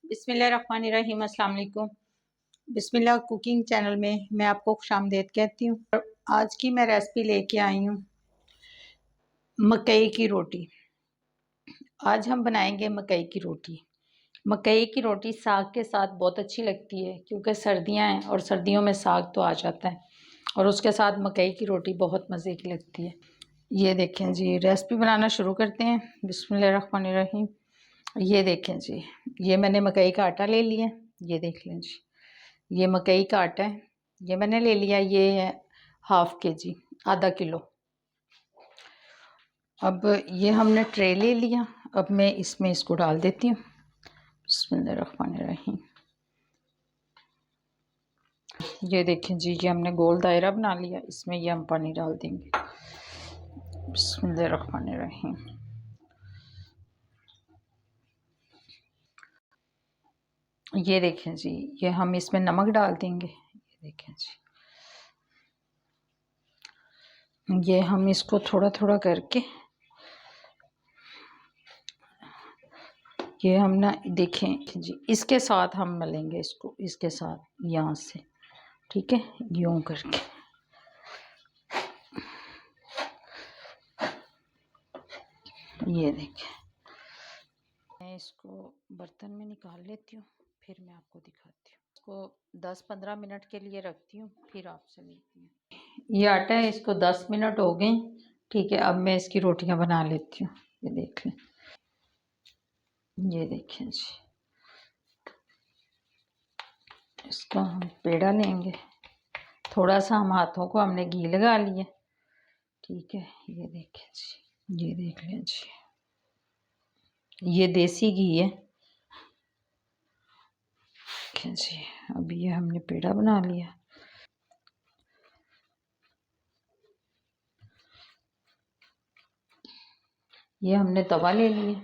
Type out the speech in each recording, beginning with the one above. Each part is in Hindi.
बिस्मिल्लाहिर्रहमानिर्रहीम। अस्सलाम वालेकुम। बिस्मिल्लाह कुकिंग चैनल में मैं आपको खुशामदीद कहती हूँ। आज की मैं रेसिपी लेके आई हूँ मकई की रोटी। आज हम बनाएंगे मकई की रोटी। मकई की रोटी साग के साथ बहुत अच्छी लगती है क्योंकि सर्दियाँ हैं और सर्दियों में साग तो आ जाता है और उसके साथ मकई की रोटी बहुत मज़े की लगती है। ये देखें जी, रेसिपी बनाना शुरू करते हैं। बिस्मिल्लाहिर्रहमानिर्रहीम। ये देखें जी, ये मैंने मकई का आटा ले लिया। ये देख लें जी, ये मकई का आटा है, ये मैंने ले लिया। ये है हाफ के जी, आधा किलो। अब ये हमने ट्रे ले लिया। अब मैं इसमें इसको डाल देती हूँ। बिस्मिल्लाहिर्रहमानिर्रहीम। ये देखें जी, ये हमने गोल दायरा बना लिया। इसमें ये हम पानी डाल देंगे। बिस्मिल्लाहिर्रहमानिर्रहीम। ये देखें जी, ये हम इसमें नमक डाल देंगे। ये देखें जी, ये हम इसको थोड़ा थोड़ा करके ये हम ना देखें जी, इसके साथ हम मलेंगे इसको, इसके साथ यहाँ से, ठीक है, यूं करके। ये देखें, मैं इसको बर्तन में निकाल लेती हूँ, फिर मैं आपको दिखाती हूँ। इसको 10-15 मिनट के लिए रखती हूँ, फिर आपसे मिलती हूँ। ये आटा है, इसको 10 मिनट हो गए, ठीक है। अब मैं इसकी रोटियां बना लेती हूँ। ये देख लें, ये देखें जी, इसको हम पेड़ा लेंगे। थोड़ा सा हम हाथों को हमने घी लगा लिया, ठीक है। ये देखें जी, ये देख लें जी, ये देसी घी है। देखें जी, अब ये हमने पेड़ा बना लिया। ये हमने तवा ले लिया।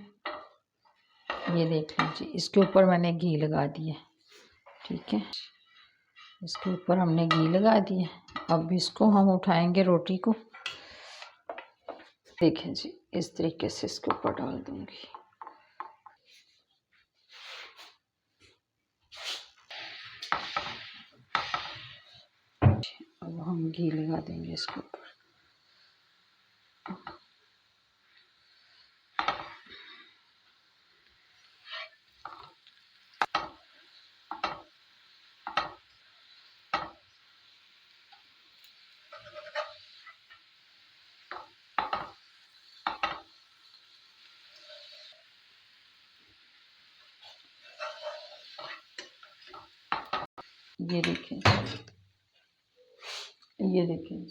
ये देख लें जी, इसके ऊपर मैंने घी लगा दिया, ठीक है। इसके ऊपर हमने घी लगा दिया। अब इसको हम उठाएंगे रोटी को। देखें जी, इस तरीके से इसके ऊपर डाल दूंगी। अब हम घी लगा देंगे इसके ऊपर। ये देखें, ये देखें,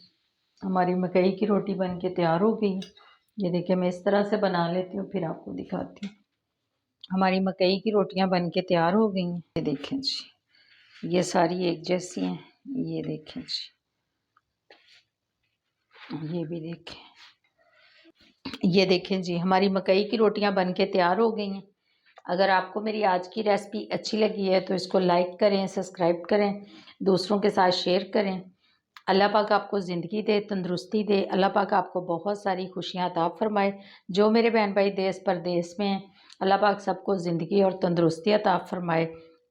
हमारी मकई की रोटी बन के तैयार हो गई। ये देखें, मैं इस तरह से बना लेती हूँ, फिर आपको दिखाती हूँ। हमारी मकई की रोटियां बन के तैयार हो गई हैं। ये देखें जी, ये सारी एक जैसी हैं। ये देखें जी, ये भी देखें। ये देखें जी, हमारी मकई की रोटियां बन के तैयार हो गई हैं। अगर आपको मेरी आज की रेसिपी अच्छी लगी है तो इसको लाइक करें, सब्सक्राइब करें, दूसरों के साथ शेयर करें। अल्लाह पाक आपको ज़िंदगी दे, तंदुरुस्ती दे। अल्लाह पाक आपको बहुत सारी खुशियाँ अता फरमाए। जो मेरे बहन भाई देश परदेश में हैं, अल्लाह पाक सबको ज़िंदगी और तंदुरुस्ती अता फरमाए।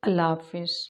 अल्लाह हाफिज़।